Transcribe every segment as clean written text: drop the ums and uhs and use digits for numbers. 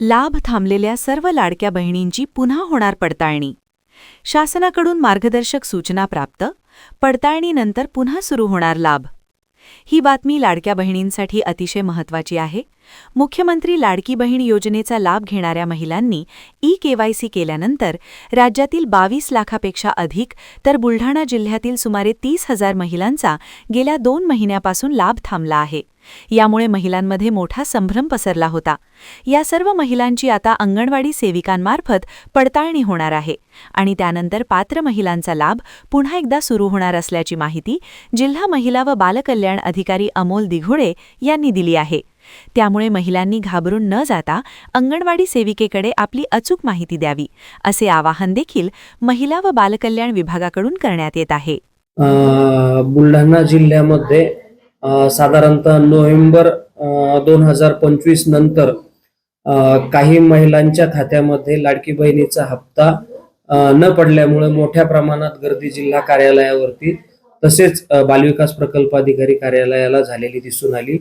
लाभ थांबलेल्या सर्व लाडक्या बहिणींची पुन्हा होणार पडताळणी. शासनाकडून मार्गदर्शक सूचना प्राप्त. पडताळणीनंतर पुन्हा सुरू होणार लाभ. ही बातमी लाडक्या बहिणींसाठी अतिशय महत्त्वाची आहे. मुख्यमंत्री लाडकी बहीण योजनेचा लाभ घेणाऱ्या महिलांनी ई-केवायसी केल्यानंतर राज्यातील 22 लाखापेक्षा अधिक तर बुलढाणा जिल्ह्यातील सुमारे 30,000 महिलांचा गेल्या 2 महिन्यापासून लाभ थांबला आहे. यामुळे महिलांमध्ये मोठा संभ्रम पसरला होता. या सर्व महिलांची आता अंगणवाडी सेविकांमार्फत पडताळणी होणार आहे आणि त्यानंतर पात्र महिलांचा लाभ पुन्हा एकदा सुरू होणार असल्याची माहिती जिल्हा महिला व बालकल्याण अधिकारी अमोल दिघोडे यांनी दिली आहे. त्यामुळे महिलांनी घाबरून न जाता अंगणवाडी सेविकेकडे आपली अचूक माहिती द्यावी, असे आवाहन देखील महिला व बालकल्याण विभागाकडून करण्यात येत आहे. बुलढाणा जिल्ह्यामध्ये साधारणतः नोव्हेंबर 2025 नंतर काही महिलांच्या खात्यामध्ये लाडकी बहिणीचा हप्ता न पडल्यामुळे मोठ्या प्रमाणात गर्दी जिल्हा कार्यालयावरती तसेच बालविकास प्रकल्प अधिकारी कार्यालयाला झालेली दिसून आली.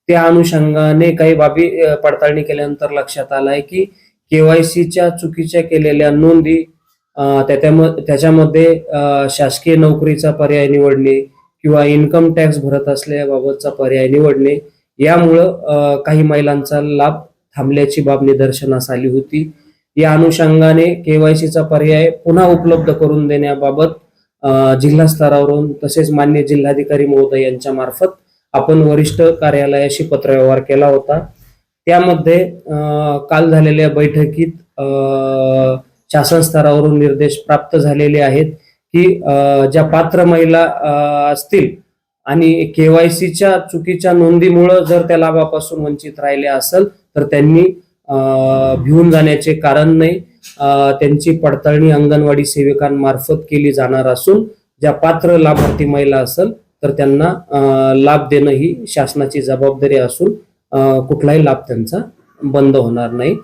त्या अनुषंगाने काही बाबी पडताळणी केल्यानंतर लक्षात आलाय की केवायसीच्या चुकीच्या केलेल्या नोंदी, त्याच्यामध्ये शासकीय नोकरीचा पर्याय निवडणे किंवा इन्कम टॅक्स भरत असल्याबाबतचा पर्याय निवडणे यामुळं काही महिलांचा लाभ थांबल्याची बाब निदर्शनास आली होती. या अनुषंगाने केवायसीचा पर्याय पुन्हा उपलब्ध करून देण्याबाबत जिल्हा स्तरावरून तसेच मान्य जिल्हाधिकारी महोदय यांच्या मार्फत आपण वरिष्ठ कार्यालयाशी पत्रव्यवहार केला होता. त्यामध्ये काल झालेल्या बैठकीत शासन स्तरावरून निर्देश प्राप्त झालेले आहेत की ज्या पात्र महिला असतील आणि केवायसीच्या चुकीच्या नोंदीमुळे जर त्या लाभापासून वंचित राहिले असेल तर त्यांनी भिवून जाण्याचे कारण नाही. त्यांची पडताळणी अंगणवाडी सेविकांमार्फत केली जाणार असून ज्या पात्र लाभार्थी महिला असेल तर त्यांना लाभ देणं ही शासनाची जबाबदारी असून कुठलाही लाभ त्यांचा बंद होणार नाही.